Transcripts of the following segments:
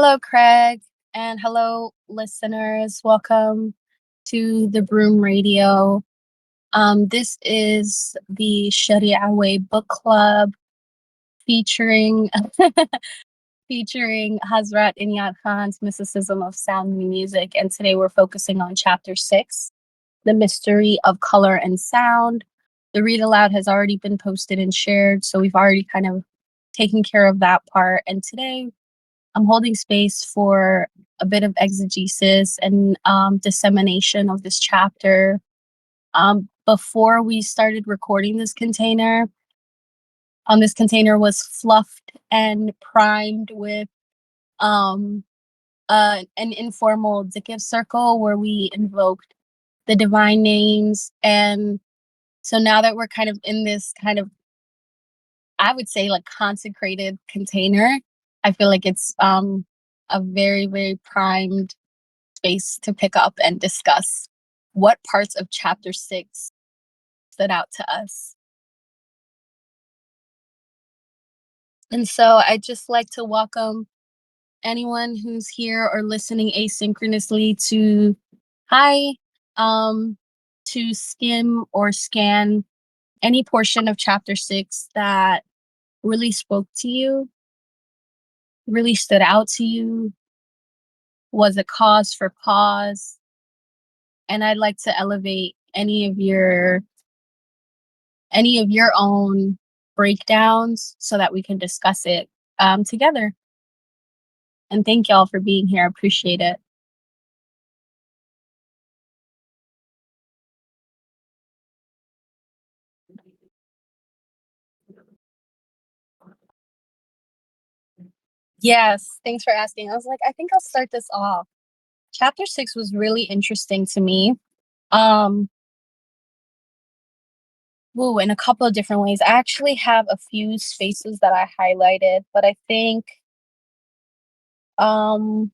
Hello, Craig, and hello, listeners. Welcome to the Broom Radio. This is the shariaway book club featuring featuring Hazrat Inyat Khan's mysticism of sound and music. And today we're focusing on chapter 6, the mystery of color and sound. The read aloud has already been posted and shared, so we've already kind of taken care of that part. And today I'm holding space for a bit of exegesis and dissemination of this chapter. Before we started recording this container was fluffed and primed with um, an informal Zikr circle where we invoked the divine names. And so now that we're kind of in this kind of, I would say, like consecrated container, I feel like it's a very, very primed space to pick up and discuss what parts of chapter 6 stood out to us. And so I'd just like to welcome anyone who's here or listening asynchronously to hi, to skim or scan any portion of chapter 6 that really spoke to you, really stood out to you, was a cause for pause. And I'd like to elevate any of your own breakdowns so that we can discuss it together. And thank y'all for being here. I appreciate it. Yes, thanks for asking. I was like, I think I'll start this off. Chapter 6 was really interesting to me. Um, in a couple of different ways. I actually have a few spaces that I highlighted, but I think um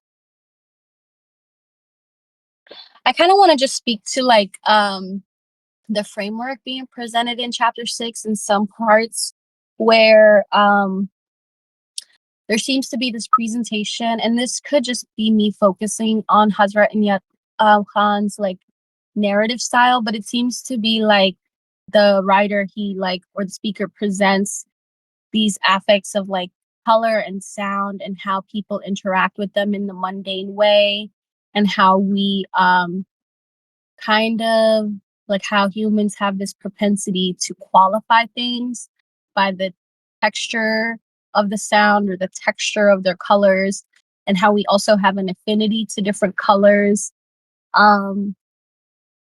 I kind of want to just speak to like the framework being presented in chapter 6 in some parts where there seems to be this presentation, and this could just be me focusing on Hazrat Inyat Khan's like narrative style, but it seems to be like the writer or the speaker presents these affects of like color and sound and how people interact with them in the mundane way, and how we kind of like how humans have this propensity to qualify things by the texture of the sound or the texture of their colors, and how we also have an affinity to different colors. Um,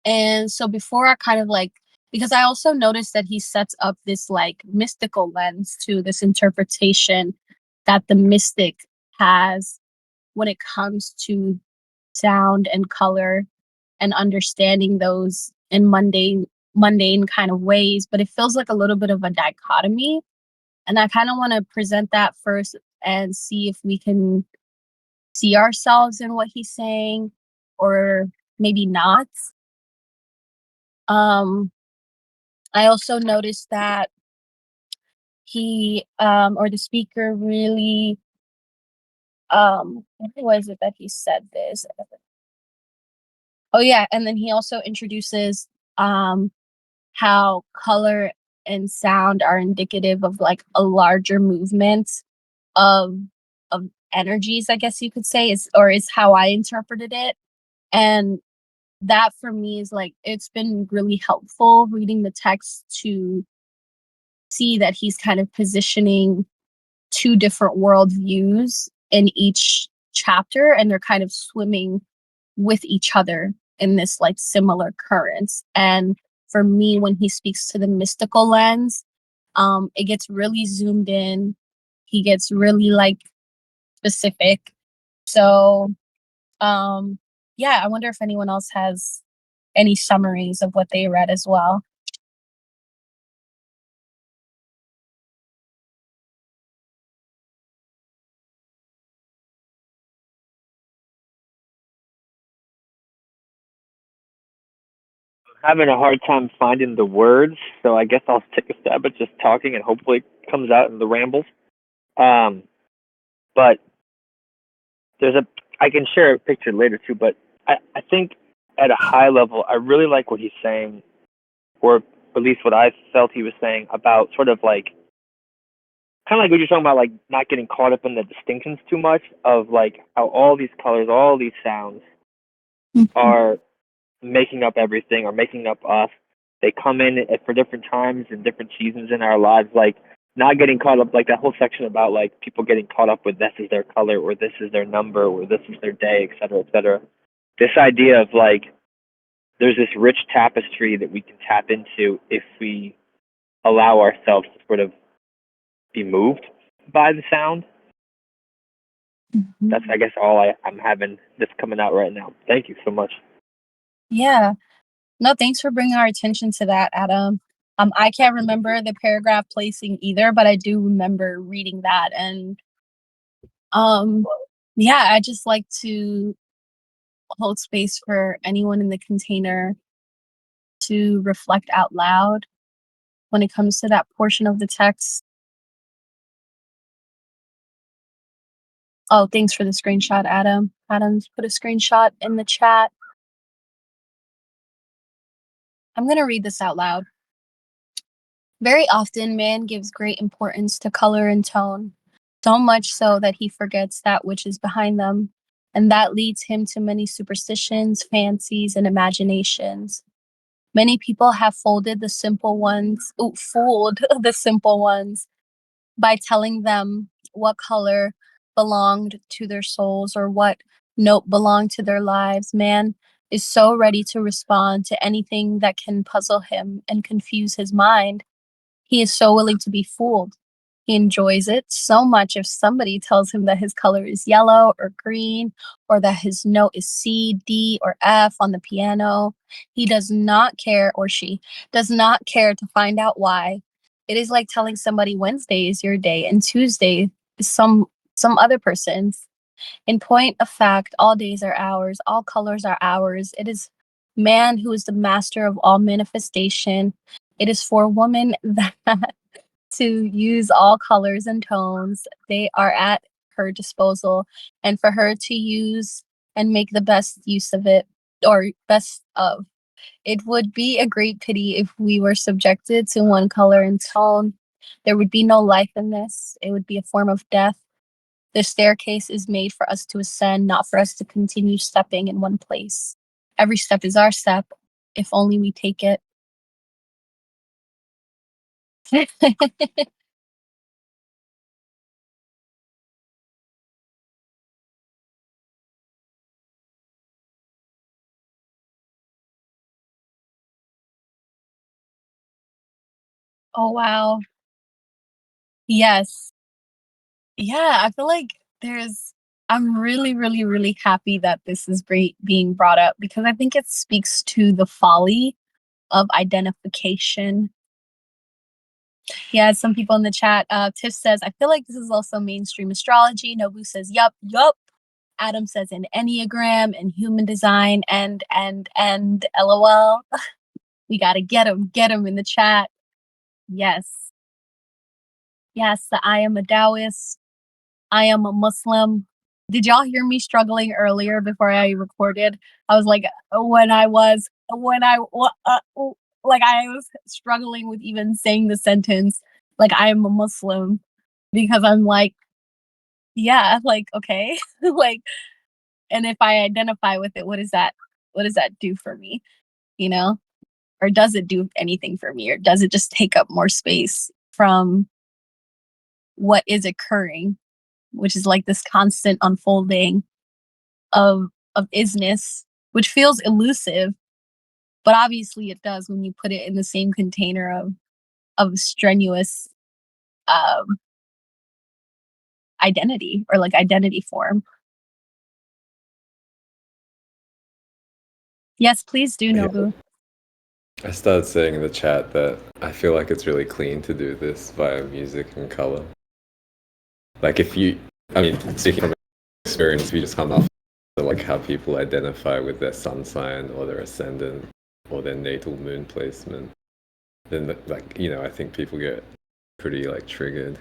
and so before I kind of like, because I also noticed that he sets up this like mystical lens to this interpretation that the mystic has when it comes to sound and color and understanding those in mundane kind of ways, but it feels like a little bit of a dichotomy. And I kind of want to present that first and see if we can see ourselves in what he's saying or maybe not. um I also noticed that he or the speaker really what was it that he said this? Oh yeah, and then he also introduces um how color and sound are indicative of like a larger movement of of energies, I guess you could say, is how I interpreted it. And that for me is like it's been really helpful reading the text to see that he's kind of positioning two different worldviews in each chapter, and they're kind of swimming with each other in this like similar currents. And for me, when he speaks to the mystical lens, it gets really zoomed in. He gets really like specific. So yeah, I wonder if anyone else has any summaries of what they read as well. Having a hard time finding the words, so I guess I'll take a stab at just talking and hopefully it comes out in the rambles. Um, but I can share a picture later too, but I think at a high level, I really like what he's saying, or at least what I felt he was saying about sort of like kind of like what you're talking about, like not getting caught up in the distinctions too much of like how all these colors, all these sounds Mhm. are making up everything or making up us. They come in for different times and different seasons in our lives, like not getting caught up, like that whole section about like people getting caught up with this is their color or this is their number or this is their day, et cetera, et cetera. This idea of like there's this rich tapestry that we can tap into if we allow ourselves to sort of be moved by the sound. That's, Mhm. I guess, all I'm having that's coming out right now. Thank you so much. Yeah. No, thanks for bringing our attention to that, Adam. I can't remember the paragraph placing either, but I do remember reading that. And um, yeah, I just like to hold space for anyone in the container to reflect out loud when it comes to that portion of the text. Oh, thanks for the screenshot, Adam. Adam's put a screenshot in the chat. I'm going to read this out loud. Very often, man gives great importance to color and tone, so much so that he forgets that which is behind them, and that leads him to many superstitions, fancies, and imaginations. Many people have fooled the simple ones by telling them what color belonged to their souls or what note belonged to their lives. Man is so ready to respond to anything that can puzzle him and confuse his mind. He is so willing to be fooled. He enjoys it so much if somebody tells him that his color is yellow or green, or that his note is C, D, or F on the piano. He does not care, or she does not care to find out why. It is like telling somebody Wednesday is your day and Tuesday is some other person's. In point of fact, all days are ours, all colors are ours. It is man who is the master of all manifestation. It is for woman that to use all colors and tones. They are at her disposal, and for her to use and make the best use of it, or best of. It would be a great pity if we were subjected to one color and tone. There would be no life in this. It would be a form of death. The staircase is made for us to ascend, not for us to continue stepping in one place. Every step is our step, if only we take it. Oh, wow. Yes. Yeah, I feel like there's I'm really, really, really happy that this is great being brought up because I think it speaks to the folly of identification. Yeah, some people in the chat, Tiff says, I feel like this is also mainstream astrology. Nobu says, yup, yup. Adam says an Enneagram and human design and LOL. We gotta get him in the chat. Yes. Yes, the I am a Taoist. I am a Muslim. Did y'all hear me struggling earlier before I recorded? I was like, like I was struggling with even saying the sentence, like I am a Muslim, because I'm like, yeah, like okay, like, and if I identify with it, what does that do for me? You know, or does it do anything for me, or does it just take up more space from what is occurring, which is like this constant unfolding of isness, which feels elusive, but obviously it does when you put it in the same container of strenuous um, identity, or like identity form. Yes, please do, Yeah. Nobu. I started saying in the chat that I feel like it's really clean to do this via music and color. Like I mean, speaking from experience, we just come off like how people identify with their sun sign or their ascendant or their natal moon placement. Then, like, I think people get pretty like triggered.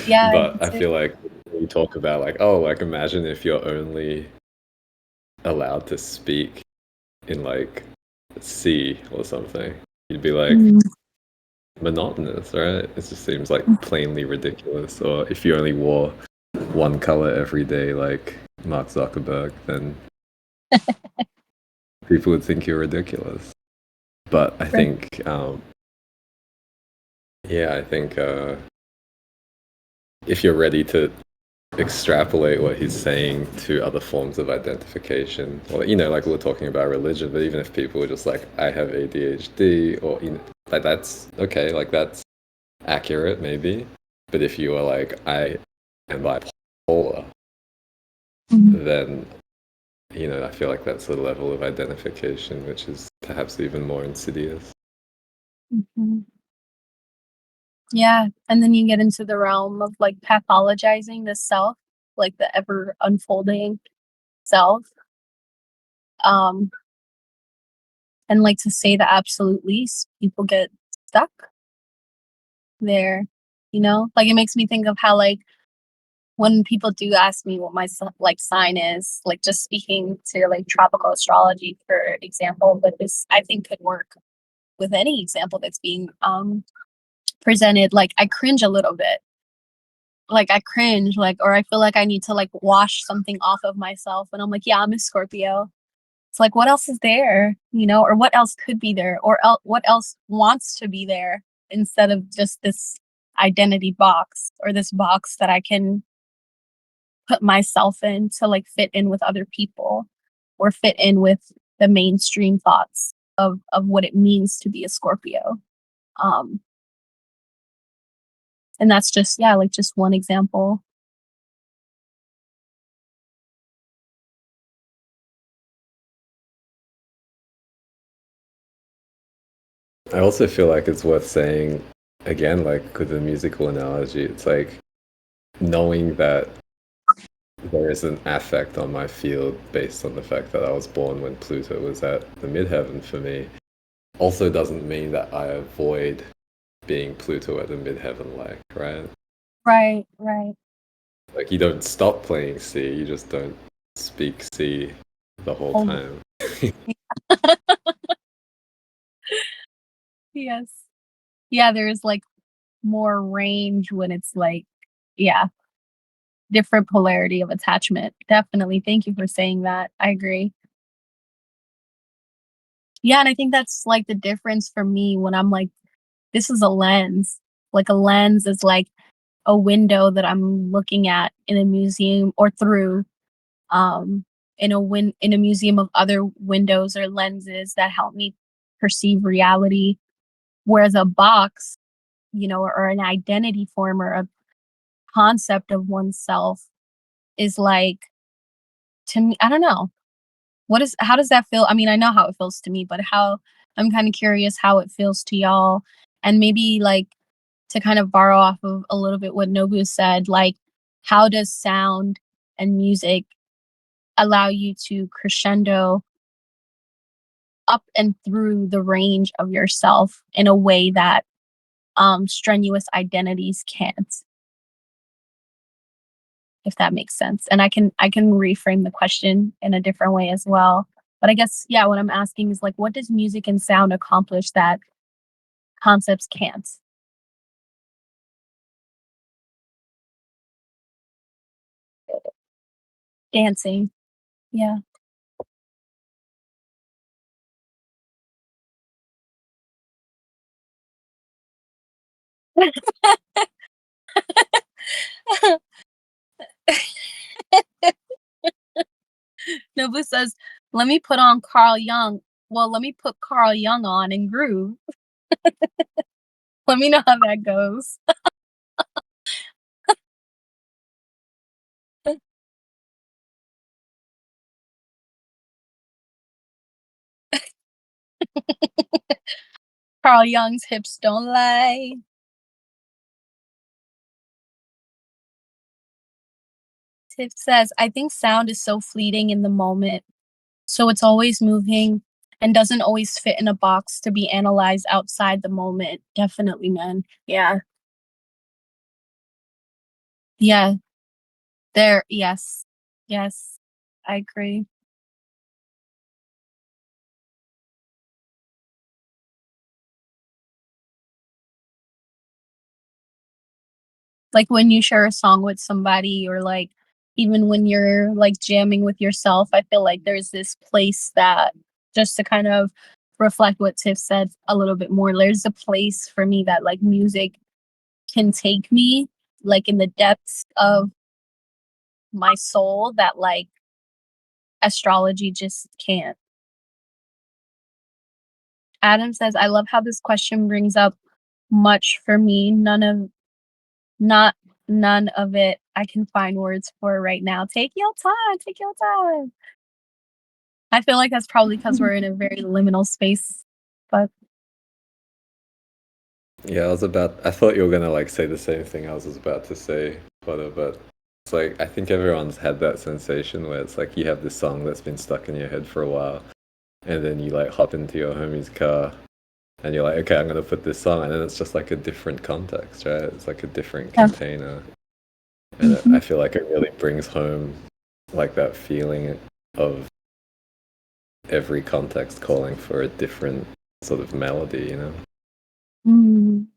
Yeah, But I feel like you talk about like, oh, like imagine if you're only allowed to speak in like C or something. You'd be like Mhm. monotonous, right? It just seems like plainly ridiculous. Or if you only wore one color every day, like Mark Zuckerberg, then people would think you're ridiculous. But I Right. think, yeah, I think if you're ready to extrapolate what he's saying to other forms of identification, or like we were talking about religion, but even if people were just like, I have ADHD, or like that's okay, like that's accurate maybe. But if you are like, I am bipolar, Mhm. then I feel like that's a level of identification which is perhaps even more insidious. Mhm. Yeah, and then you get into the realm of, like, pathologizing the self, like, the ever unfolding self, um, and, like, to say the absolute least, people get stuck there, you know? Like, it makes me think of how, like, when people do ask me what my like, sign is, like, just speaking to, like, tropical astrology, for example, but this, I think, could work with any example that's being, presented, like, I cringe a little bit. Like, I cringe, like, or I feel like I need to, like, wash something off of myself, and I'm like, "Yeah, I'm a Scorpio." It's like, what else is there, you know, or what else could be there, or what else wants to be there instead of just this identity box, or this box that I can put myself in to, like, fit in with other people, or fit in with the mainstream thoughts of what it means to be a Scorpio. Um, and that's just, yeah, like, just one example. I also feel like it's worth saying again, like with the musical analogy, it's like knowing that there is an affect on my field based on the fact that I was born when Pluto was at the midheaven for me also doesn't mean that I avoid being Pluto at the midheaven, like, right? Right, right. Like you don't stop playing C, you just don't speak C the whole Oh, time. yes. Yeah, there's, like, more range when it's, like, yeah, different polarity of attachment. Definitely, thank you for saying that, I agree. Yeah, and I think that's, like, the difference for me when I'm like, "This is a lens." Like, a lens is, like, a window that I'm looking at in a museum, or through, um, in a museum of other windows or lenses that help me perceive reality, whereas a box, you know, or an identity form, or a concept of oneself is like, to me, I don't know. How does that feel? I mean, I know how it feels to me, but how, I'm kind of curious how it feels to y'all. And maybe, like, to kind of borrow off of a little bit what Nobu said, like, how does sound and music allow you to crescendo up and through the range of yourself in a way that strenuous identities can't, if that makes sense. And I can reframe the question in a different way as well. But I guess, yeah, what I'm asking is, like, what does music and sound accomplish that concepts can't? Dancing. Yeah. Nobu says, let me put on Carl Jung. Well, let me put Carl Jung on and groove. Let me know how that goes. Carl Jung's hips don't lie. Tiff says, I think sound is so fleeting in the moment. So it's always moving and doesn't always fit in a box to be analyzed outside the moment. Definitely, man. Yeah. Yeah. Yes. Yes. I agree. Like, when you share a song with somebody or, like, even when you're, like, jamming with yourself, I feel like there's this place that just to kind of reflect what Tiff said a little bit more, there's a place for me that, like, music can take me, like, in the depths of my soul that, like, astrology just can't. Adam says, "I love how this question brings up much for me. Not none of it I can find words for right now. Take your time, take your time." I feel like that's probably because 'cause we're in a very liminal space, but Yeah, I thought you were gonna like say the same thing I was about to say, but it's like I think everyone's had that sensation where it's like you have this song that's been stuck in your head for a while, and then you like hop into your homie's car, and you're like, okay, I'm gonna put this song, and then it's just like a different context, right? It's like a different yeah. container, and I Mhm. feel like it really brings home like that feeling of every context calling for a different sort of melody, you know? Mm,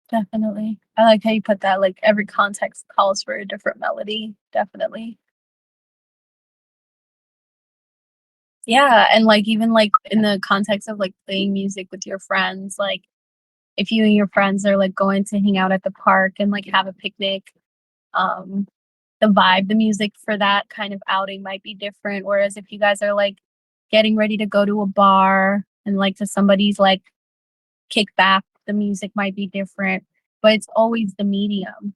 definitely. I like how you put that, like, every context calls for a different melody, definitely. Yeah, and, like, even, like, in the context of, like, playing music with your friends, like, if you and your friends are, like, going to hang out at the park and, like, have a picnic, um, the music for that kind of outing might be different, whereas if you guys are, like, getting ready to go to a bar and, like, to somebody's, like, kickback, the music might be different, but it's always the medium,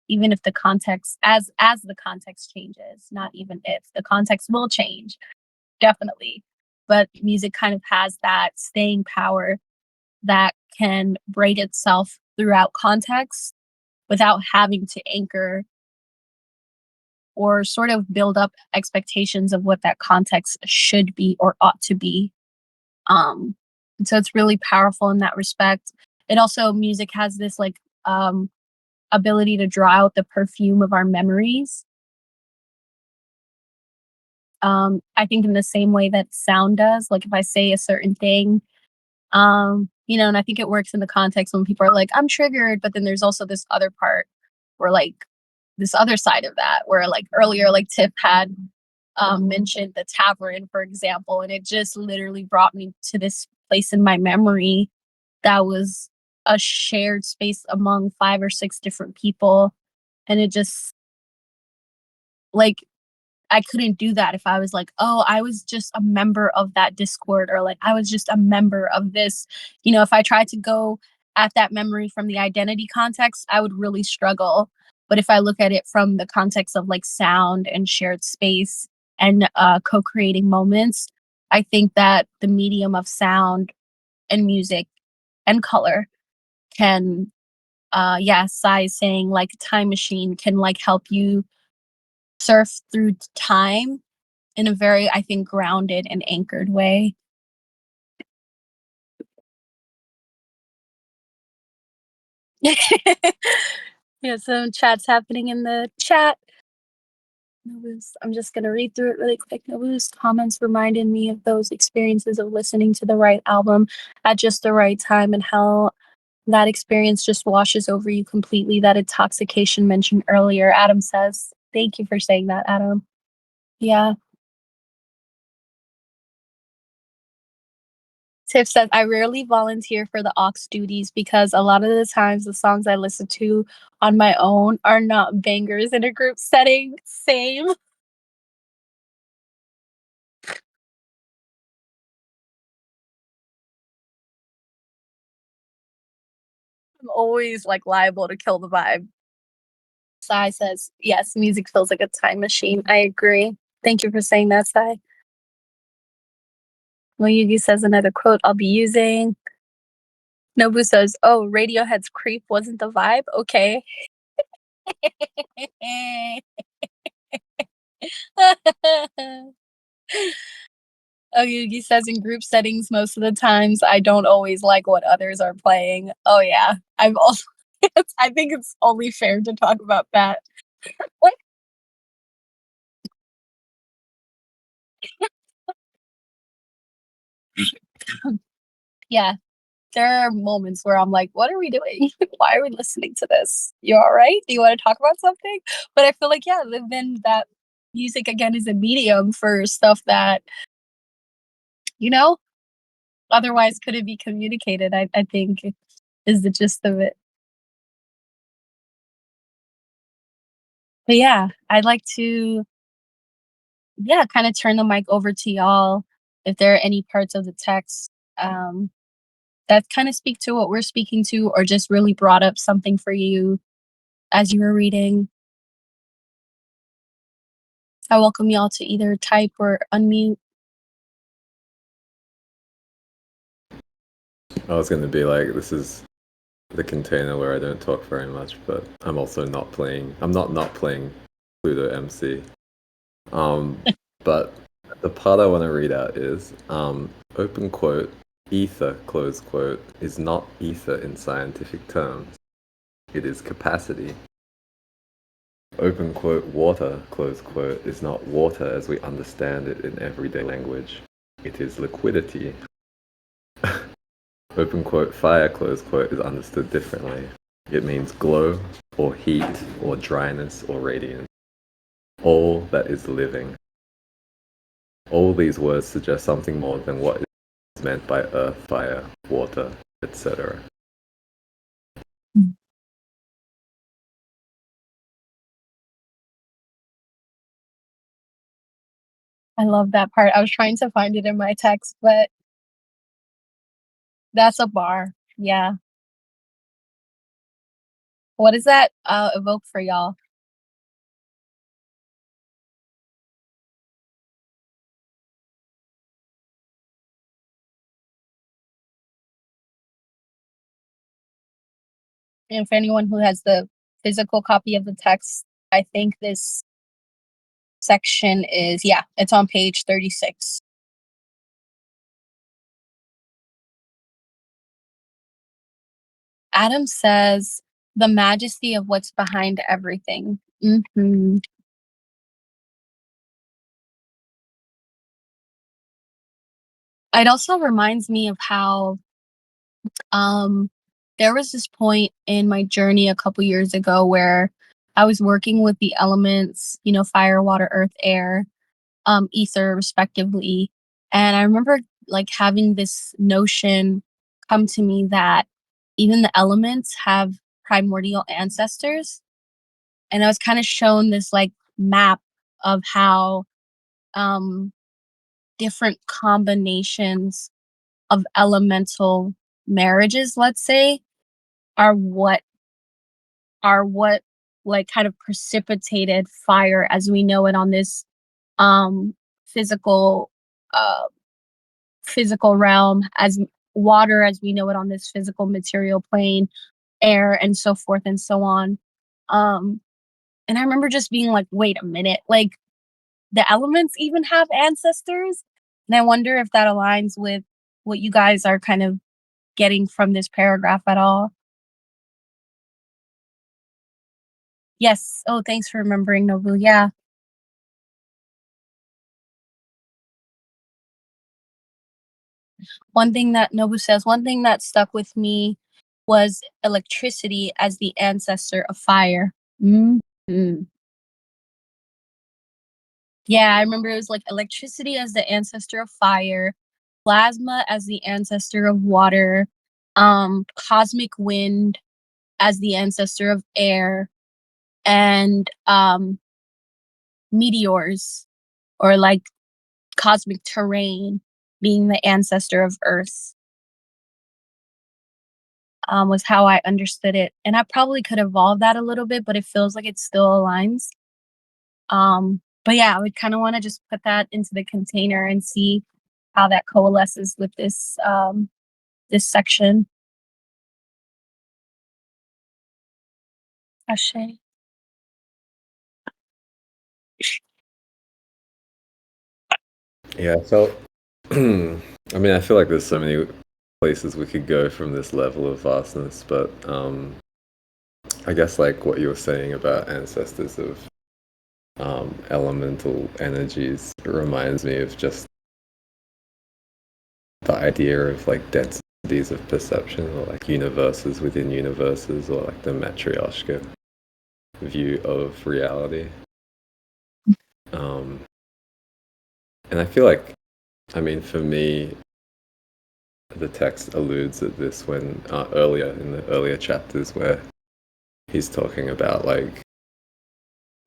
even if the context as the context changes, not even if. The context will change, definitely, but music kind of has that staying power that can braid itself throughout context without having to anchor or sort of build up expectations of what that context should be or ought to be. Um, and so it's really powerful in that respect. It also music has this like ability to draw out the perfume of our memories. I think in the same way that sound does. Like if I say a certain thing, and I think it works in the context when people are like, I'm triggered, but then there's also this other part where like this other side of that, where like earlier, like Tiff had mentioned the tavern, for example, and it just literally brought me to this place in my memory that was a shared space among 5 or 6 different people. And it just like I couldn't do that if I was like, oh, I was just a member of that Discord or like I was just a member of this. If I tried to go at that memory from the identity context, I would really struggle. But if I look at it from the context of like sound and shared space and co creating moments, I think that the medium of sound and music and color can, Sai is saying like time machine can like help you surf through time in a very, I think, grounded and anchored way. Yeah, some chat's happening in the chat. I'm just gonna read through it really quick. Nobu's comments reminded me of those experiences of listening to the right album at just the right time and how that experience just washes over you completely. That intoxication mentioned earlier, Adam says. Thank you for saying that, Adam. Yeah. Tiff says, I rarely volunteer for the aux duties because a lot of the times the songs I listen to on my own are not bangers in a group setting. Same. I'm always like liable to kill the vibe. Sai says, yes, music feels like a time machine. I agree. Thank you for saying that, Sai. Moyugi says another quote I'll be using. Nobu says, oh, Radiohead's Creep wasn't the vibe? Okay. Oyugi says in group settings, most of the times I don't always like what others are playing. Oh yeah, I've also. I think it's only fair to talk about that. Like, yeah, there are moments where I'm like, "What are we doing? Why are we listening to this? You alright? Do you wanna talk about something?" But I feel like, yeah, then that music again is a medium for stuff that, you know, otherwise couldn't be communicated, I think is the gist of it. But yeah, I'd like to, yeah, kinda turn the mic over to y'all if there are any parts of the text, um, that kinda speak to what we're speaking to or just really brought up something for you as you were reading. I welcome y'all to either type or unmute. I was gonna be like, this is the container where I don't talk very much, but I'm also not playing. I'm not playing Pluto MC. Um, but the part I want to read out is open quote, ether, close quote, is not ether in scientific terms. It is capacity. Open quote, water, close quote, is not water as we understand it in everyday language. It is liquidity. Open quote, fire, close quote, is understood differently. It means glow, or heat, or dryness, or radiance. All that is living. All these words suggest something more than what is meant by earth, fire, water, etc. Mm. I love that part. I was trying to find it in my text, but that's a bar. Yeah. What does that, evoke for y'all? And for anyone who has the physical copy of the text, I think this section is, yeah, it's on page 36. Adam says, "The majesty of what's behind everything." Mhm. It also reminds me of how, um, there was this point in my journey a couple years ago where I was working with the elements, you know, fire, water, earth, air, ether, respectively. And I remember like having this notion come to me that even the elements have primordial ancestors. And I was kind of shown this like map of how um, different combinations of elemental marriages, let's say, are what are what like kind of precipitated fire as we know it on this um physical uh physical realm, as water as we know it on this physical material plane, air and so forth and so on. um and I remember just being like, wait a minute, like the elements even have ancestors. And I wonder if that aligns with what you guys are kind of getting from this paragraph at all. Yes. Oh, thanks for remembering, Nobu. Yeah. One thing that Nobu says, one thing that stuck with me was electricity as the ancestor of fire. Mhm. Yeah, I remember it was like electricity as the ancestor of fire, plasma as the ancestor of water, cosmic wind as the ancestor of air, and meteors or like cosmic terrain being the ancestor of earth. Was how I understood it. And I probably could evolve that a little bit, but it feels like it still aligns. But yeah, I would kind of want to just put that into the container and see how that coalesces with this section. Ashe. Yeah, so I mean, I feel like there's so many places we could go from this level of vastness, but I guess like what you were saying about ancestors of elemental energies, it reminds me of just the idea of like densities of perception, or like universes within universes, or like the matryoshka view of reality. Um, and I feel like, I mean, for me, the text alludes at this when earlier in the earlier chapters where he's talking about like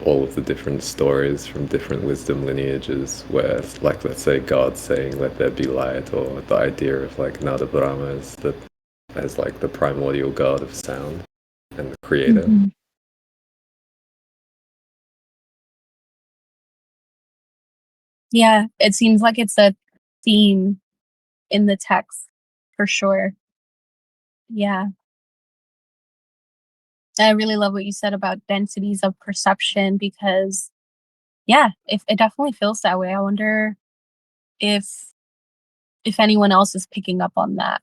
all of the different stories from different wisdom lineages where, like, let's say God saying let there be light, or the idea of like Nada Brahma as like the primordial god of sound and the creator. Mhm. Yeah, it seems like it's a theme in the text for sure. Yeah. I really love what you said about densities of perception because yeah, if it definitely feels that way. I wonder if anyone else is picking up on that.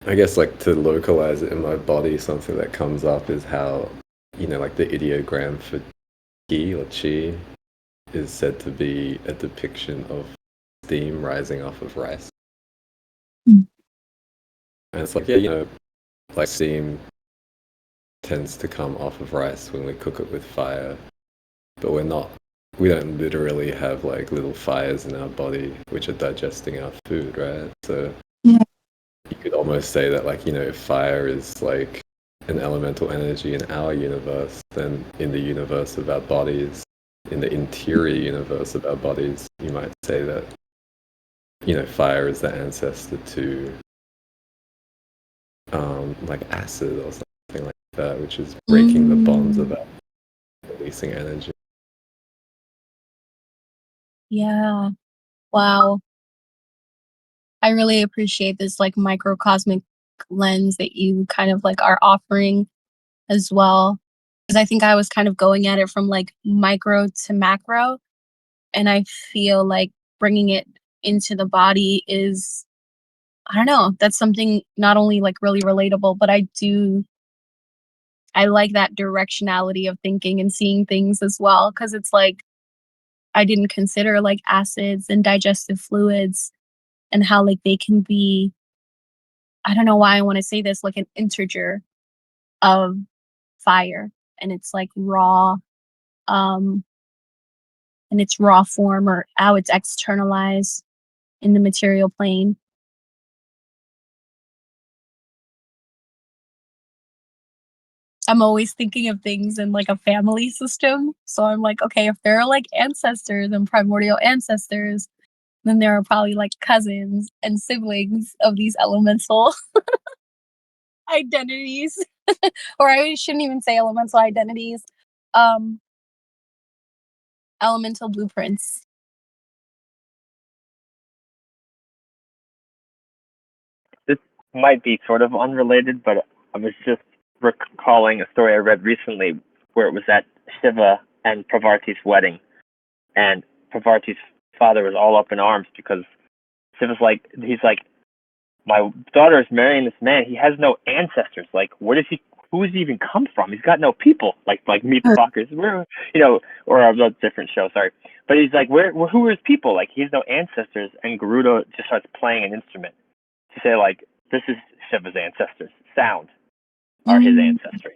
I guess like to localize it in my body, something that comes up is how, like the ideogram for ki or chi is said to be a depiction of steam rising off of rice. Mm. And it's like, like steam tends to come off of rice when we cook it with fire, but we don't literally have like little fires in our body which are digesting our food, right? So Yeah. you could almost say that, like, if fire is like an elemental energy in our universe, then in the universe of our bodies, in the interior universe of our bodies, you might say that, fire is the ancestor to like acid or something like that, which is breaking the bonds of Mm. our releasing energy. Yeah. Wow. I really appreciate this like microcosmic lens that you kind of like are offering as well. Because I think I was kind of going at it from like micro to macro. And I feel like bringing it into the body is, I don't know, that's something not only like really relatable, but I like that directionality of thinking and seeing things as well. Cause it's like, I didn't consider like acids and digestive fluids and how like they can be, I don't know why I want to say this, like an integer of fire. And it's like raw, um, in its raw form or how it's externalized in the material plane. I'm always thinking of things in like a family system. So I'm like, okay, if there are like ancestors and primordial ancestors, then there are probably like cousins and siblings of these elemental identities. Or I shouldn't even say elemental identities. Um, elemental blueprints. This might be sort of unrelated, but I was just recalling a story I read recently where it was at Shiva and Parvati's wedding, and Parvati's father was all up in arms because Shiva's like, he's like, my daughter is marrying this man. He has no ancestors. Like, where does he? Who does he even come from? He's got no people. Like Meet the Fockers. Where, or a different show. Sorry, but he's like, who are his people? Like, he has no ancestors. And Garuda just starts playing an instrument to say, like, this is Shiva's ancestors. Sound are his Mm, ancestry.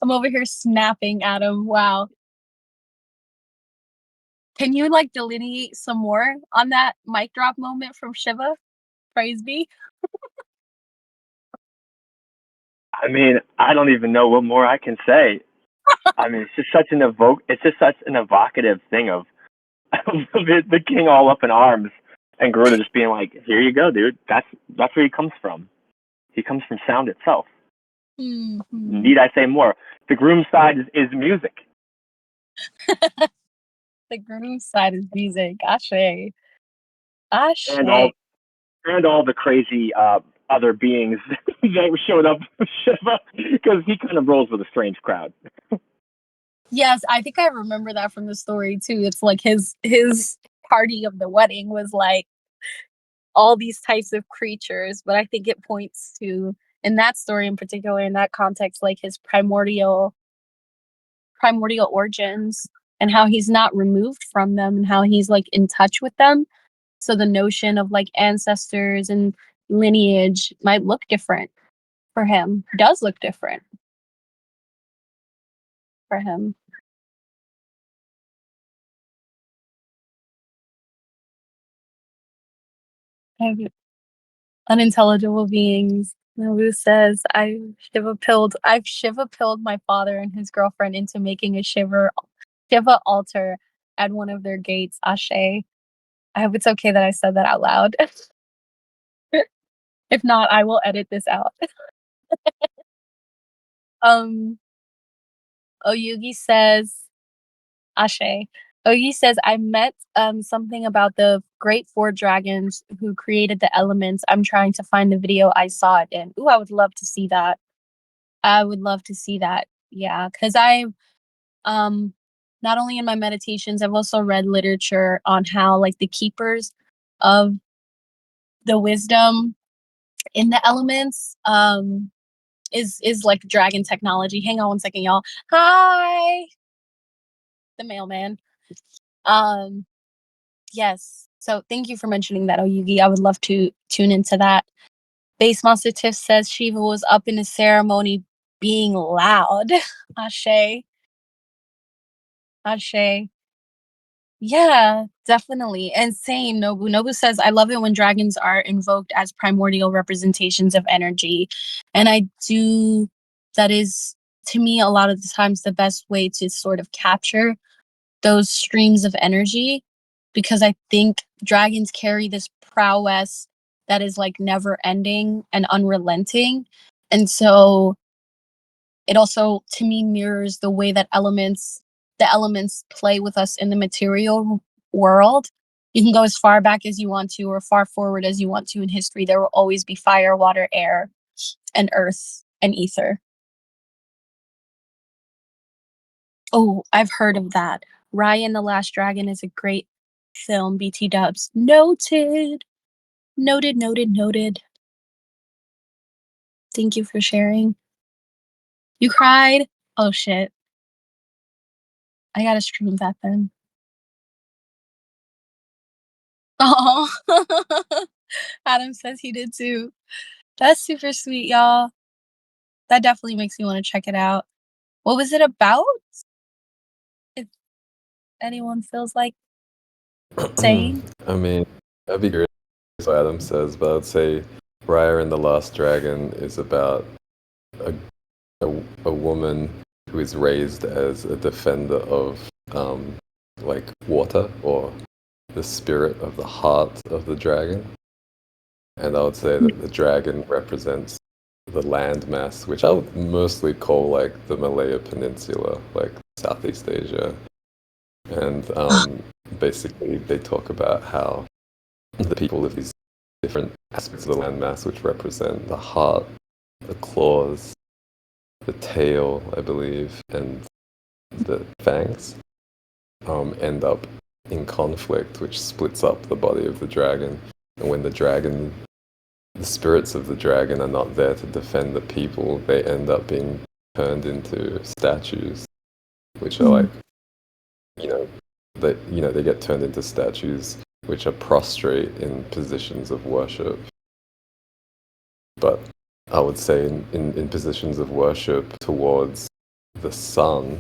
I'm over here snapping at him. Wow. Can you like delineate some more on that mic drop moment from Shiva? Praise be. I mean, I don't even know what more I can say. I mean, it's just such an evocative thing of the king all up in arms and Garuda just being like, "Here you go, dude. That's where he comes from. He comes from sound itself. Mhm. Need I say more? The groom side is music. The groom side is music. Ashe. Ashe. and all the crazy other beings that showed up with Shiva, because he kind of rolls with a strange crowd. Yes, I think I remember that from the story too. It's like his party of the wedding was like all these types of creatures, but I think it points to, in that story in particular, in that context, like his primordial origins and how he's not removed from them and how he's like in touch with them. So the notion of like ancestors and lineage might look different for him. Does look different for him. Unintelligible beings. Nabu says, I've Shiva pilled my father and his girlfriend into making a Shiva altar at one of their gates. Ashe. I hope it's okay that I said that out loud. If not, I will edit this out. um Oyugi says, Ashe. Ogi says, I met something about the great four dragons who created the elements. I'm trying to find the video I saw it in. Ooh, I would love to see that. I would love to see that. Yeah, because I not only in my meditations, I've also read literature on how like the keepers of the wisdom in the elements is like dragon technology. Hang on one second, y'all. Hi, the mailman. Um Yes. So thank you for mentioning that, Oyugi. I would love to tune into that. Base Monster Tiff says Shiva was up in the ceremony being loud. Ashe. Ashe. Yeah, definitely. And same, Nobu. Nobu says, I love it when dragons are invoked as primordial representations of energy. And I do, that is, to me, a lot of the times the best way to sort of capture those streams of energy, because I think dragons carry this prowess that is like never ending and unrelenting. And so it also to me mirrors the way that the elements play with us in the material world. You can go as far back as you want to or far forward as you want to in history. There will always be fire, water, air, and earth and ether. Oh, I've heard of that. Raya and the Last Dragon is a great film, BT dubs. Noted. Noted, noted, noted. Thank you for sharing. You cried? Oh shit. I gotta stream that then. Oh, Adam says he did too. That's super sweet, y'all. That definitely makes me want to check it out. What was it about? If anyone feels like saying. I mean, that'd be great, what Adam says, but I'd say Raya and the Last Dragon is about a, a woman who is raised as a defender of like water or the spirit of the heart of the dragon. And I would say that the dragon represents the landmass, which I would mostly call like the Malaya Peninsula, like Southeast Asia. And basically, they talk about how the people of these different aspects of the landmass, which represent the heart, the claws, the tail, I believe, and the fangs, end up in conflict, which splits up the body of the dragon. And when the spirits of the dragon are not there to defend the people, they end up being turned into statues, which are like, you know, they get turned into statues which are prostrate in positions of worship. But I would say in positions of worship towards the sun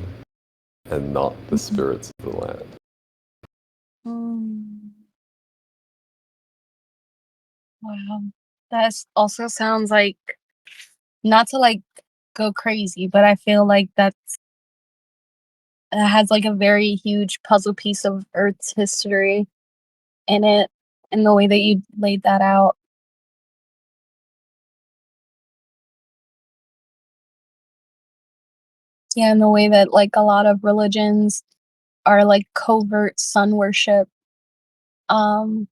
and not the spirits of the land. Mm, wow. That also sounds like, not to like go crazy, but I feel like that has like a very huge puzzle piece of Earth's history in it, in the way that you laid that out. Yeah, in the way that like a lot of religions are like covert sun worship. Um,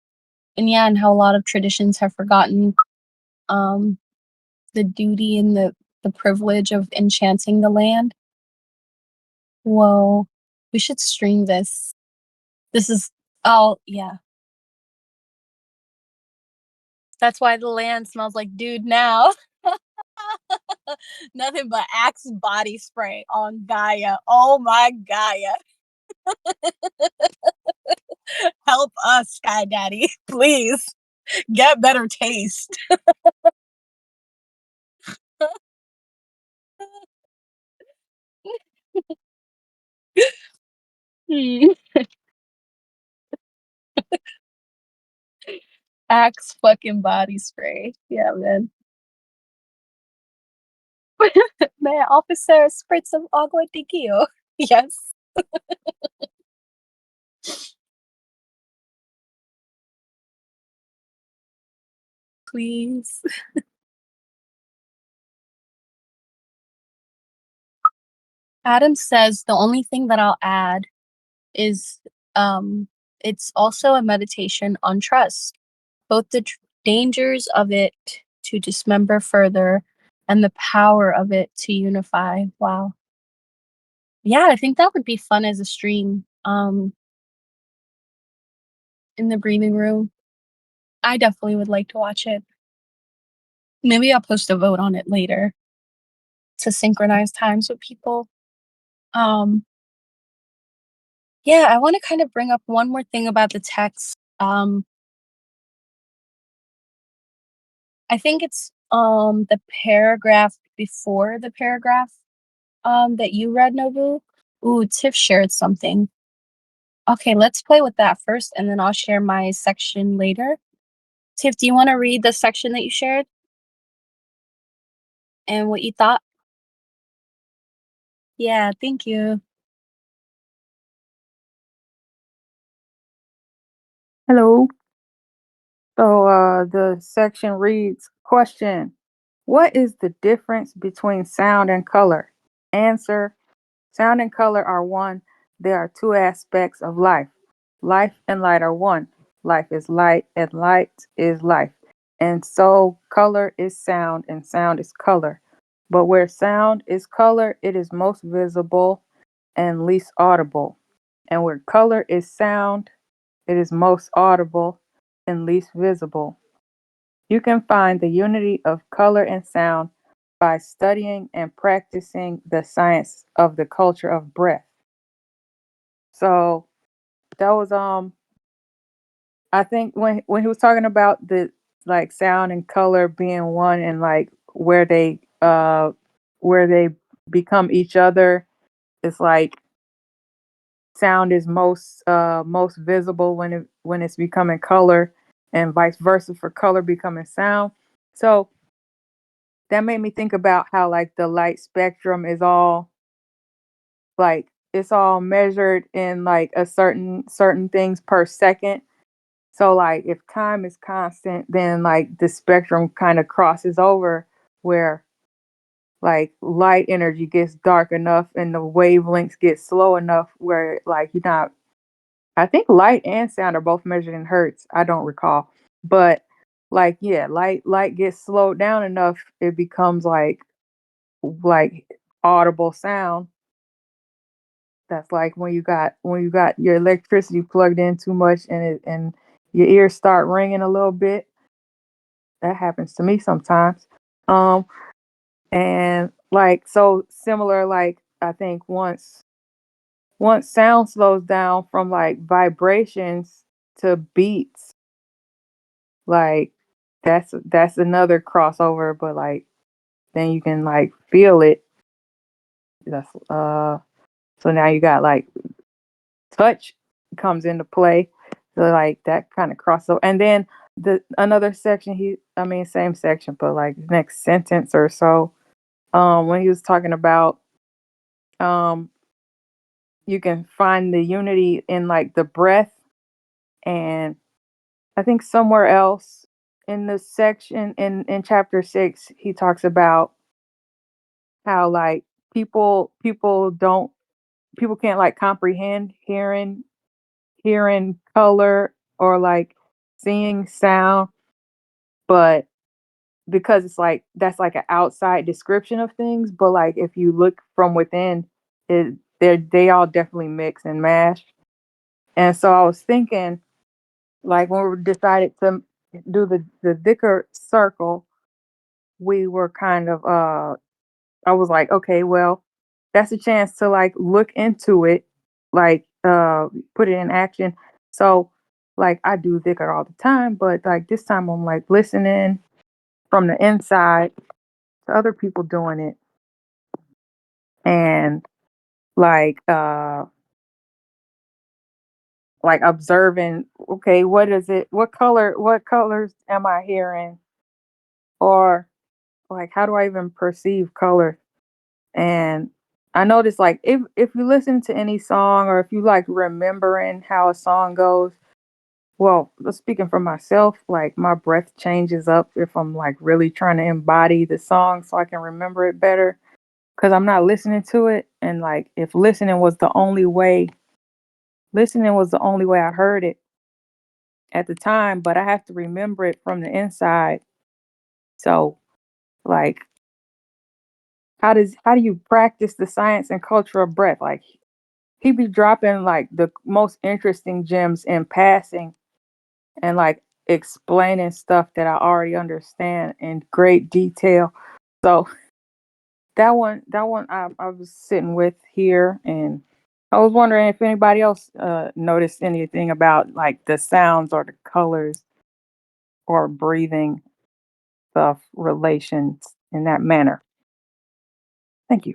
and yeah, and how a lot of traditions have forgotten um the duty and the privilege of enchanting the land. Whoa, we should stream this. This is oh yeah. That's why the land smells like dude now. Nothing but Axe body spray on Gaia. Oh my Gaia. Help us, Sky Daddy. Please get better taste. Hmm. Axe fucking body spray. Yeah, man. Man, officer, spritz of agua de Gio. Yes, please. Adam says the only thing that I'll add is it's also a meditation on trust, both the dangers of it to dismember further and the power of it to unify. Wow. Yeah, I think that would be fun as a stream in the breathing room. I definitely would like to watch it. Maybe I'll post a vote on it later to synchronize times with people. Um yeah, I want to kind of bring up one more thing about the text. I think it's the paragraph before the paragraph that you read, Nobu. Ooh, Tiff shared something. Okay, let's play with that first and then I'll share my section later. Tiff, do you want to read the section that you shared and what you thought? Yeah, thank you. Hello. So the section reads, question: what is the difference between sound and color? Answer: sound and color are one. There are two aspects of life. Life and light are one. Life is light and light is life. And so color is sound and sound is color. But where sound is color, it is most visible and least audible. And where color is sound, it is most audible and least visible. You can find the unity of color and sound by studying and practicing the science of the culture of breath. So that was I think when he was talking about the like sound and color being one and like where they become each other, it's like sound is most visible when it's becoming color and vice versa for color becoming sound. So that made me think about how like the light spectrum is all like it's all measured in like a certain things per second. So like if time is constant, then like the spectrum kind of crosses over where like light energy gets dark enough and the wavelengths get slow enough where like you're not. I think light and sound are both measured in hertz. I don't recall. But like yeah, light gets slowed down enough, it becomes like audible sound. That's like when you got your electricity plugged in too much and your ears start ringing a little bit. That happens to me sometimes. Um and like so similar like I think once sound slows down from like vibrations to beats, like that's another crossover, but like then you can like feel it. That's so now you got like touch comes into play. So like that kind of crossover. And then the another section same section, but like next sentence or so, when he was talking about um you can find the unity in like the breath, and I think somewhere else in the section in chapter 6 he talks about how like people don't people can't like comprehend hearing color or like seeing sound, but because it's like that's like an outside description of things, but like if you look from within, they all definitely mix and mash. And so I was thinking, like when we decided to do the Dicker circle, we were kind of I was like, okay, well, that's a chance to like look into it, like put it in action. So like I do Dicker all the time, but like this time I'm like listening from the inside to other people doing it and like like observing, okay, what is it, what colors am I hearing, or like how do I even perceive color. And I noticed like if you listen to any song or if you like remembering how a song goes, well, speaking for myself, like my breath changes up if I'm like really trying to embody the song so I can remember it better because I'm not listening to it. And like if listening was the only way I heard it at the time, but I have to remember it from the inside. So like how do you practice the science and culture of breath? Like he be dropping like the most interesting gems in passing and like explaining stuff that I already understand in great detail. So that one I was sitting with here, and I was wondering if anybody else noticed anything about like the sounds or the colors or breathing stuff relations in that manner. Thank you.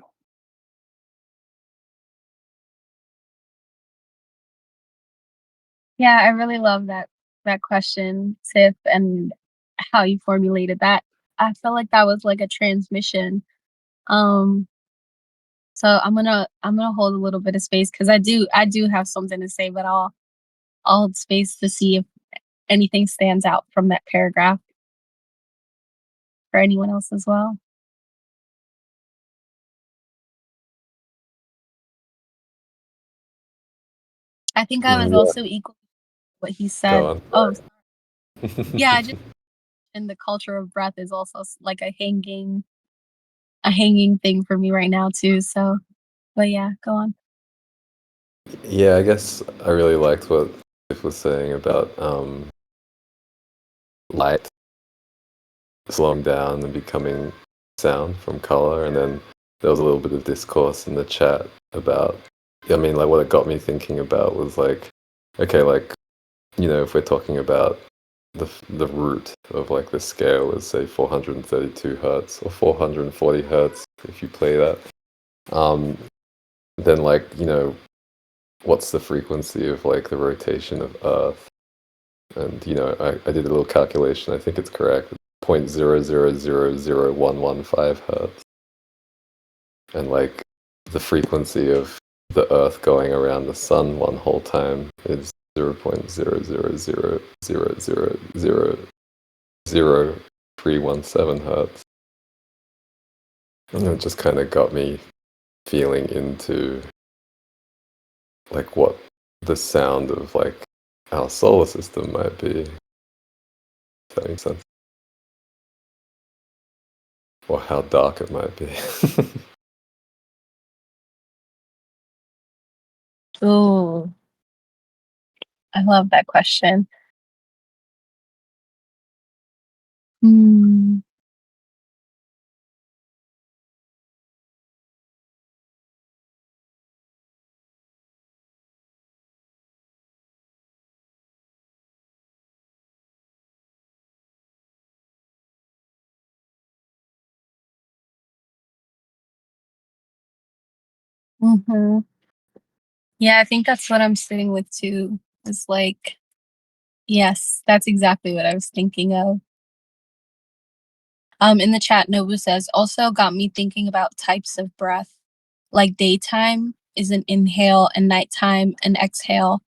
Yeah, I really love that question, Tiff, and how you formulated that. I feel like that was like a transmission. Um, so I'm gonna hold a little bit of space because I do have something to say, but I'll hold space to see if anything stands out from that paragraph for anyone else as well. I think I was Yeah, also equal to what he go said. on. Oh, Sorry. yeah, I just and the culture of breath is also like a hanging thing for me right now too. So, but yeah, go on. Yeah, I guess I really liked what Tiff was saying about light slowing down and becoming sound from color, and then there was a little bit of discourse in the chat about. I mean, like what it got me thinking about was like, okay, like if we're talking about the root of like the scale is say 432 hertz or 440 hertz if you play that, um, then like what's the frequency of like the rotation of Earth? And I did a little calculation. I think it's correct. 0.000115 hertz, and like the frequency of the Earth going around the Sun one whole time is 0.000000317 hertz, and it just kind of got me feeling into like what the sound of like our solar system might be. If that makes sense. Or how dark it might be. Ooh, I love that question. Mm, hmm. Yeah, I think that's what I'm sitting with too. It's like, yes, that's exactly what I was thinking of. In the chat, Nobu says, also got me thinking about types of breath. Like daytime is an inhale and nighttime an exhale.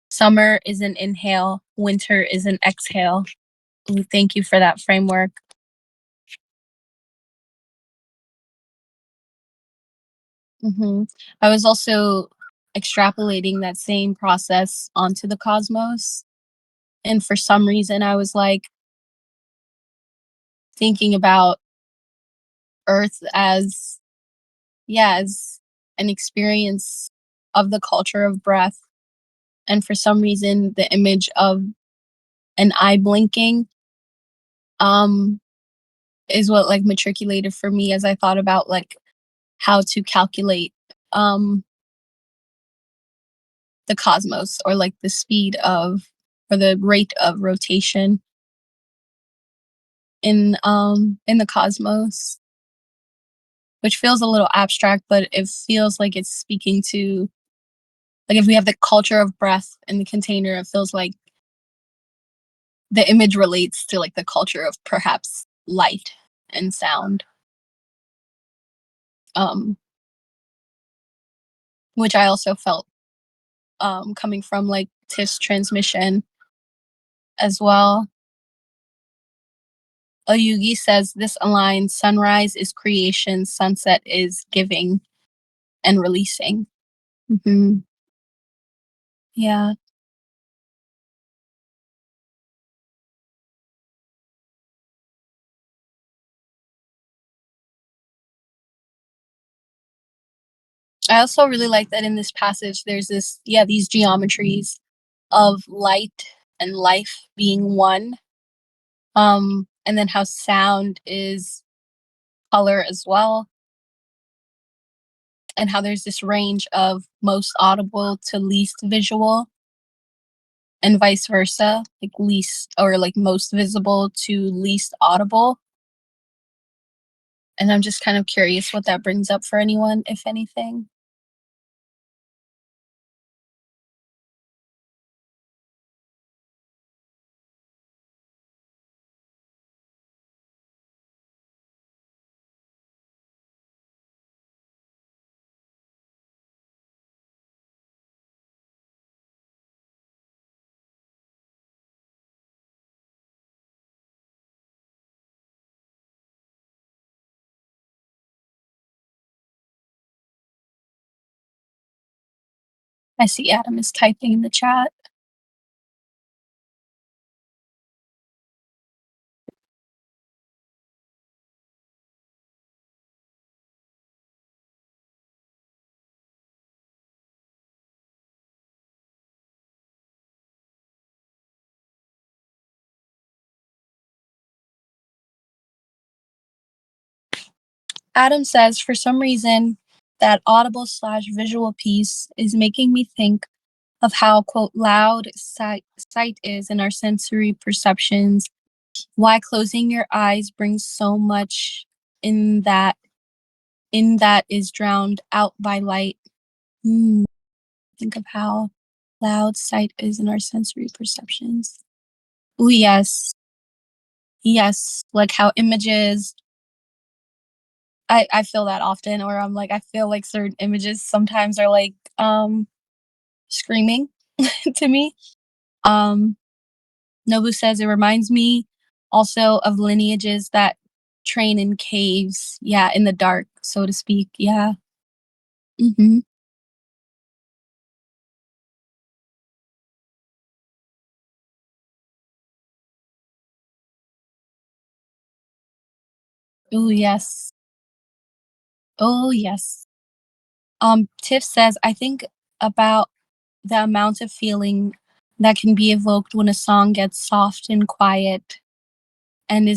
Summer is an inhale, winter is an exhale. Ooh, thank you for that framework. I was also extrapolating that same process onto the cosmos. And for some reason, I was like thinking about Earth as, yeah, as an experience of the culture of breath. And for some reason, the image of an eye blinking um is what like matriculated for me as I thought about like how to calculate um the cosmos, or like the speed of, or the rate of rotation in the cosmos, which feels a little abstract, but it feels like it's speaking to, like, if we have the culture of breath in the container, it feels like the image relates to like the culture of perhaps light and sound, um which I also felt coming from like Tiff's transmission as well. Oyugi says this aligns: sunrise is creation, sunset is giving and releasing. Hmm. Yeah. I also really like that in this passage there's this, yeah, these geometries of light and life being one. And then how sound is color as well. And how there's this range of most audible to least visual, and vice versa, like least, or like most visible to least audible. And I'm just kind of curious what that brings up for anyone, if anything. I see Adam is typing in the chat. Adam says, for some reason, that audible slash visual piece is making me think of how, quote, loud sight is in our sensory perceptions, why closing your eyes brings so much in that is drowned out by light. Think of how loud sight is in our sensory perceptions. Oh yes. Yes. Like how images, I feel that often, or I'm like, I feel like certain images sometimes are like screaming to me. Um Nobu says it reminds me also of lineages that train in caves, yeah, in the dark, so to speak. Yeah. Mhm. Oh yes. Oh yes. Tiff says, I think about the amount of feeling that can be evoked when a song gets soft and quiet and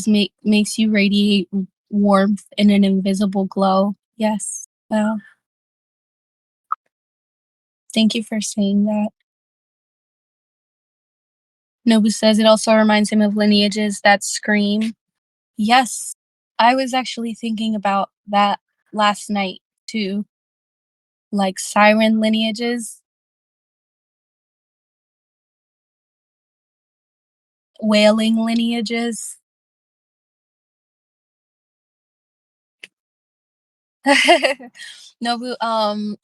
makes you radiate warmth in an invisible glow. Yes. Well, thank you for saying that. Nobu says it also reminds him of lineages that scream. Yes. I was actually thinking about that last night too. Like siren lineages, wailing lineages. Nobu, oh,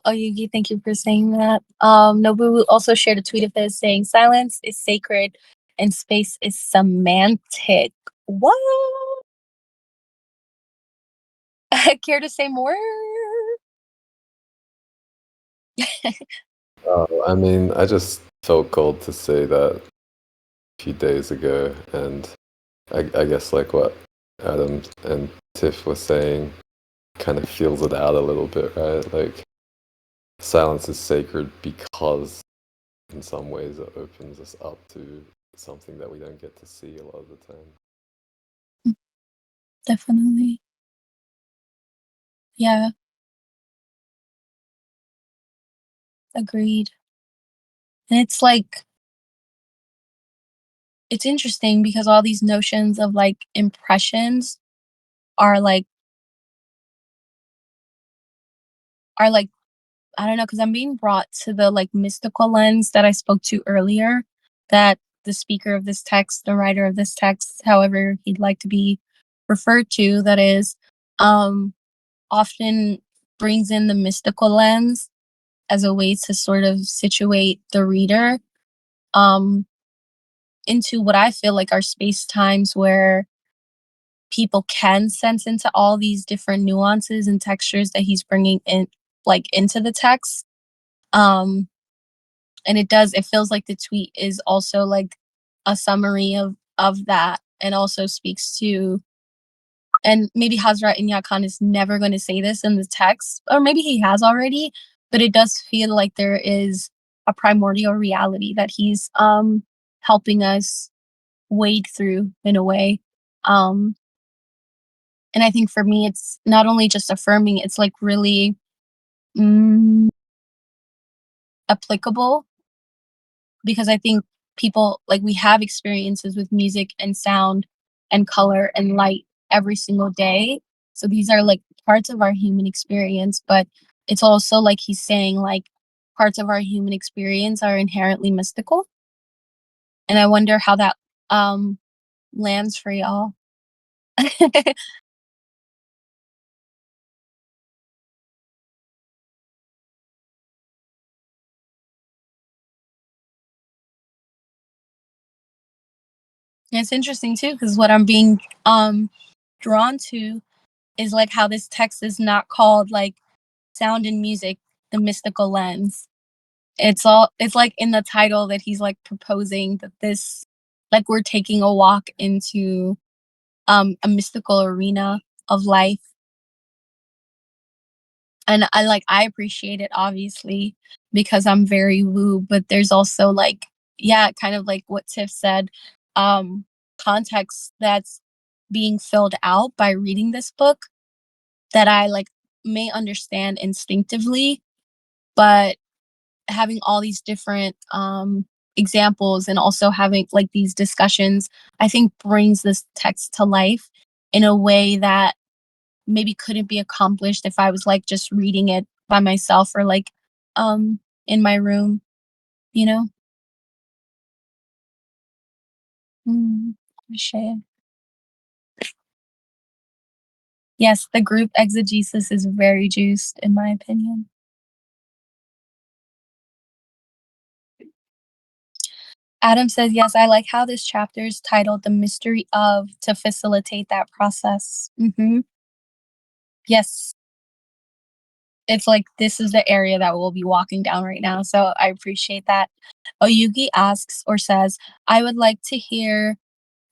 Yugi, thank you for saying that. Nobu also shared a tweet of his saying, "Silence is sacred, and space is semantic." What? Care to say more? I mean, I just felt called to say that a few days ago, and I guess like what Adam and Tiff were saying kind of feels it out a little bit, right? Like silence is sacred because in some ways it opens us up to something that we don't get to see a lot of the time. Definitely. Yeah, agreed. And it's like it's interesting because all these notions of like impressions are like are like I don't know, because I'm being brought to the like mystical lens that I spoke to earlier, that the speaker of this text, the writer of this text, however he'd like to be referred to, that is, um, often brings in the mystical lens as a way to sort of situate the reader um, into what I feel like are space times where people can sense into all these different nuances and textures that he's bringing in, like into the text. Um, and it feels like the tweet is also like a summary of that, and also speaks to, and maybe Hazrat Inyat Khan is never going to say this in the text, or maybe he has already, but it does feel like there is a primordial reality that he's helping us wade through in a way. um and I think for me it's not only just affirming, it's like really mm, applicable, because I think people like we have experiences with music and sound and color and light every single day. So these are like parts of our human experience, but it's also like he's saying like parts of our human experience are inherently mystical. And I wonder how that um lands for y'all. It's interesting too, because what I'm being drawn to is like how this text is not called like sound and music, the mystical lens. It's like in the title that he's like proposing that this, like we're taking a walk into a mystical arena of life. And I appreciate it obviously because I'm very woo, but there's also like, yeah, kind of like what Tiff said, um context that's being filled out by reading this book that I like may understand instinctively, but having all these different examples and also having like these discussions, I think brings this text to life in a way that maybe couldn't be accomplished if I was like just reading it by myself or like um in my room, you know? Mm, shit. Yes, the group exegesis is very juiced in my opinion. Adam says, yes, I like how this chapter is titled The Mystery of to facilitate that process. Yes, it's like this is the area that we'll be walking down right now. So I appreciate that. Oyugi asks or says, I would like to hear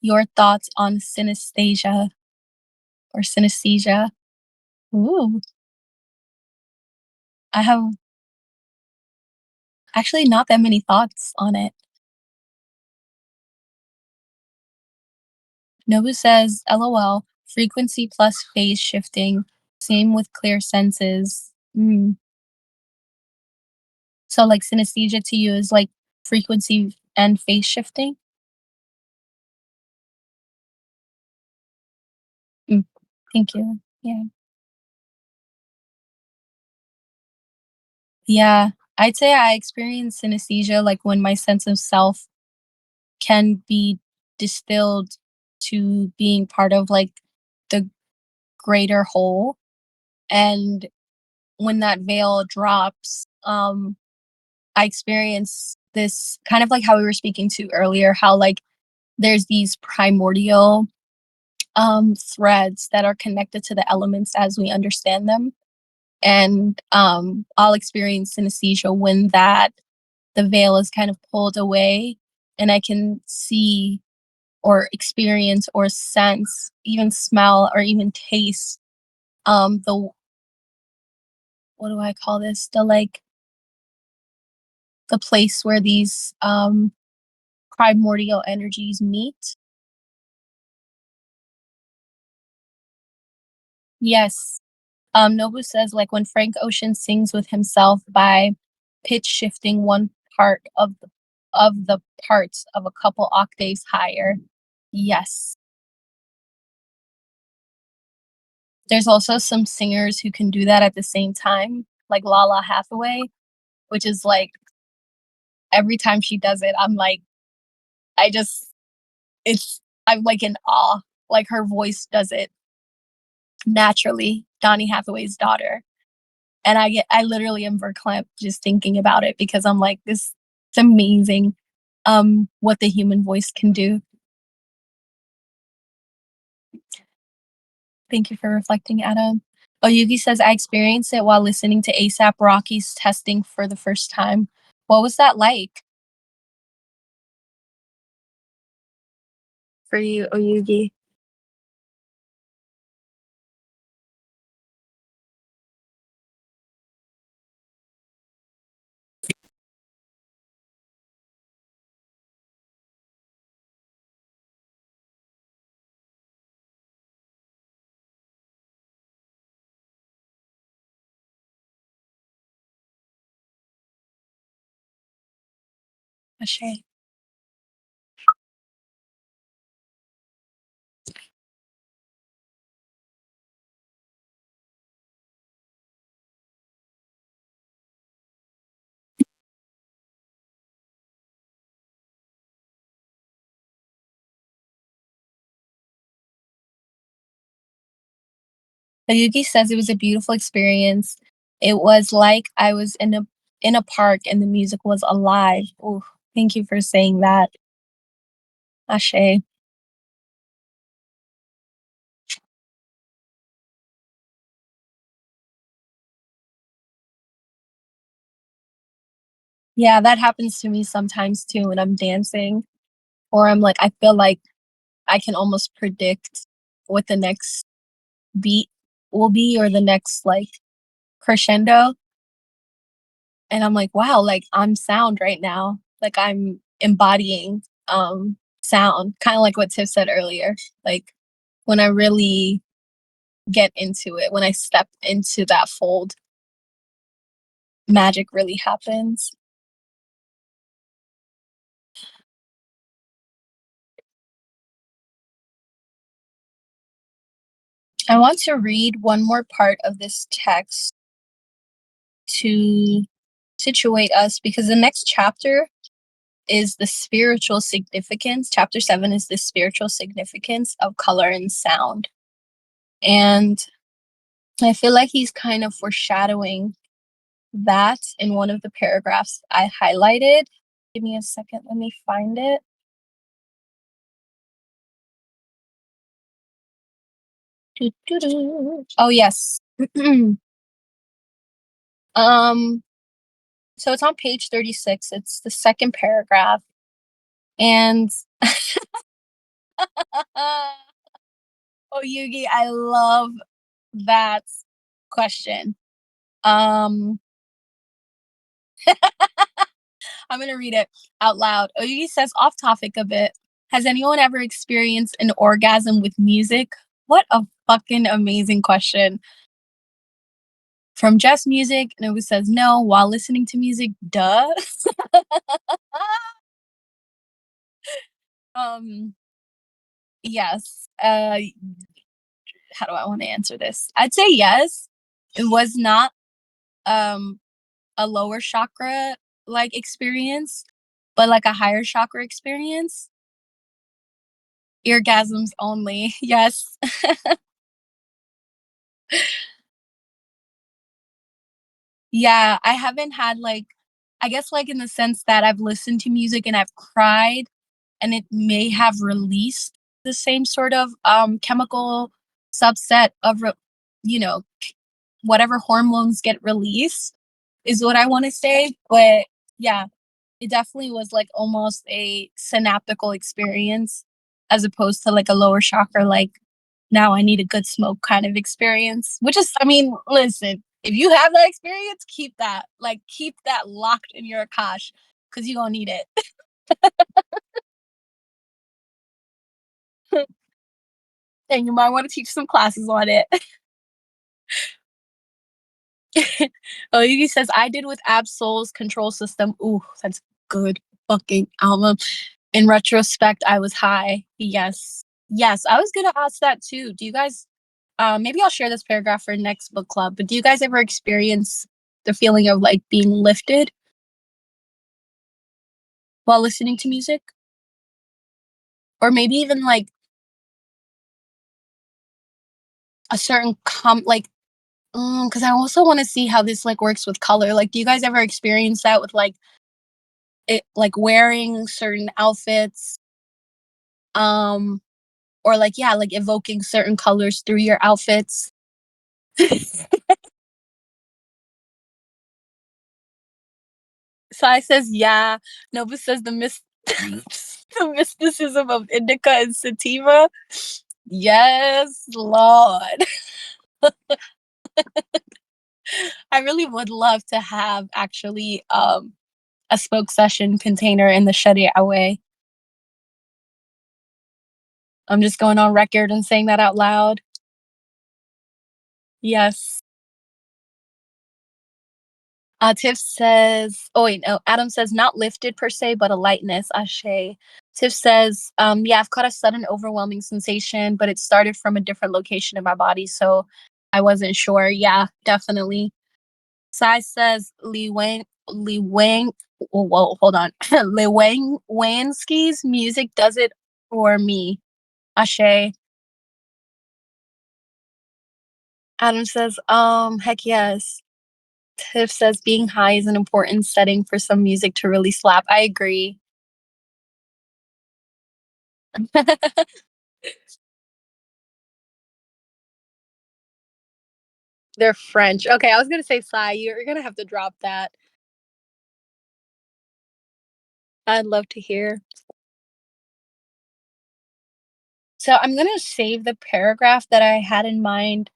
your thoughts on synesthesia or synesthesia. Ooh, I have actually not that many thoughts on it. Nobu says, LOL, frequency plus phase shifting. Same with clear senses. So like synesthesia to you is like frequency and phase shifting? Mm, thank you. Yeah. Yeah. I'd say I experience synesthesia like when my sense of self can be distilled to being part of like the greater whole. And when that veil drops, I experience this kind of like how we were speaking to earlier, how like there's these primordial threads that are connected to the elements as we understand them. and I'll experience synesthesia when the veil is kind of pulled away, and I can see or experience or sense, even smell or even taste the, what do I call this? The place where these primordial energies meet. Yes. Nobu says, like, when Frank Ocean sings with himself by pitch shifting one part of the parts of a couple octaves higher. Yes. There's also some singers who can do that at the same time, like Lala Hathaway, which is like every time she does it, I'm like, I just I'm like in awe. Like her voice does it naturally. Donny Hathaway's daughter. And I literally am verklempt just thinking about it because I'm like, this it's amazing what the human voice can do. Thank you for reflecting, Adam. Oyugi says, I experienced it while listening to ASAP Rocky's testing for the first time. What was that like for you, Oyugi? Ashay. Oyugi says it was a beautiful experience. It was like I was in a park and the music was alive. Ooh, thank you for saying that. Ashay. Yeah, that happens to me sometimes too when I'm dancing. Or I'm like, I feel like I can almost predict what the next beat will be or the next like crescendo. And I'm like, wow, like I'm sound right now. Like I'm embodying sound. Kind of like what Tiff said earlier. Like when I really get into it, when I step into that fold, magic really happens. I want to read one more part of this text to situate us because the next chapter is the spiritual significance. Chapter 7 is the spiritual significance of color and sound. And I feel like he's kind of foreshadowing that in one of the paragraphs I highlighted. Give me a second, let me find it. Oh, yes. So it's on page 36. It's the second paragraph. And oh, Yugi, I love that question. I'm gonna read it out loud. Oyugi says, off topic a bit. Has anyone ever experienced an orgasm with music? What a fucking amazing question. From just music, Nobu says no. While listening to music, duh. um, yes. How do I want to answer this? I'd say yes. It was not um a lower chakra like experience, but like a higher chakra experience. Eargasms only. Yes. Yeah, I haven't had like I guess like in the sense that I've listened to music and I've cried and it may have released the same sort of chemical subset of you know whatever hormones get released is what I want to say. But yeah, it definitely was like almost a synaptical experience as opposed to like a lower chakra, like now I need a good smoke kind of experience. Which is, I mean, listen, if you have that experience, keep that. Like keep that locked in your Akash because you're gonna need it. And you might want to teach some classes on it. Oh, Yugi says I did with Absol's Control System. Ooh, that's good fucking album. In retrospect, I was high. Yes. Yes, I was gonna ask that too. Do you guys maybe I'll share this paragraph for next book club, but do you guys ever experience the feeling of like being lifted while listening to music? Or maybe even like a certain like because I also want to see how this like works with color. Like, do you guys ever experience that with like it like wearing certain outfits? Or like yeah, like evoking certain colors through your outfits. Sai says yeah. Nova says the mysticism of indica and sativa. Yes, Lord. I really would love to have actually a smoke session container in the shariaway. I'm just going on record and saying that out loud. Yes. Tiff says, oh wait, no, Adam says not lifted per se, but a lightness, ashe. Tiff says, yeah, I've caught a sudden overwhelming sensation, but it started from a different location in my body, so I wasn't sure. Yeah, definitely. Sai says Li Wang, whoa, hold on. Li Wang Wansky's music does it for me. Ashe. Adam says, heck yes. Tiff says being high is an important setting for some music to really slap. I agree. They're French. Okay, I was gonna say Sai. You're gonna have to drop that. I'd love to hear. So I'm gonna save the paragraph that I had in mind.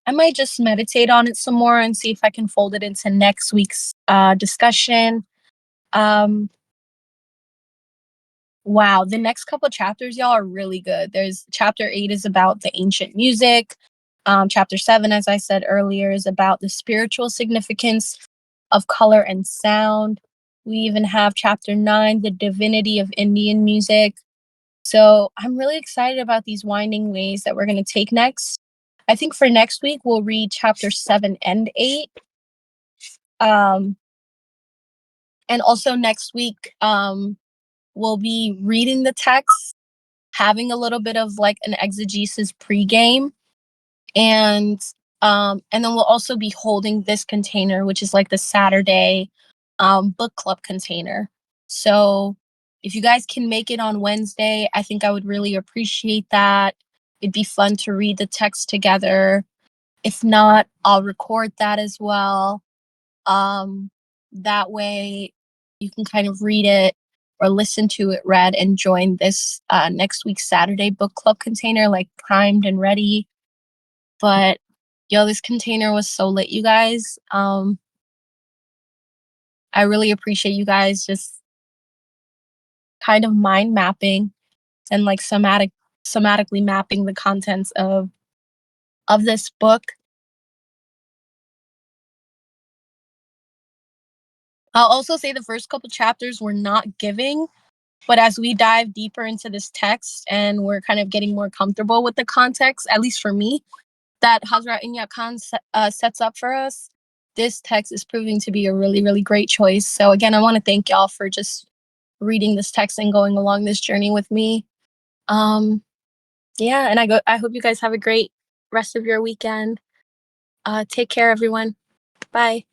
I might just meditate on it some more and see if I can fold it into next week's discussion. Um, wow, the next couple chapters, y'all, are really good. There's chapter 8 is about the ancient music. Chapter 7, as I said earlier, is about the spiritual significance of color and sound. We even have chapter 9, the divinity of Indian music. So I'm really excited about these winding ways that we're going to take next. I think for next week, we'll read chapter 7 and 8. Um, and also next week, we'll be reading the text, having a little bit of like an exegesis pregame, and then we'll also be holding this container, which is like the Saturday book club container. So if you guys can make it on Wednesday, I think I would really appreciate that. It'd be fun to read the text together. If not, I'll record that as well. That way you can kind of read it or listen to it read and join this next week's Saturday book club container like primed and ready. But yo, this container was so lit, you guys. I really appreciate you guys just kind of mind mapping and like somatically mapping the contents of this book. I'll also say the first couple chapters were not giving, but as we dive deeper into this text and we're kind of getting more comfortable with the context, at least for me, that Hazrat Inyat Khan sets up for us, this text is proving to be a really, really great choice. So again, I want to thank y'all for just reading this text and going along this journey with me. Yeah, and I hope you guys have a great rest of your weekend. Take care, everyone. Bye.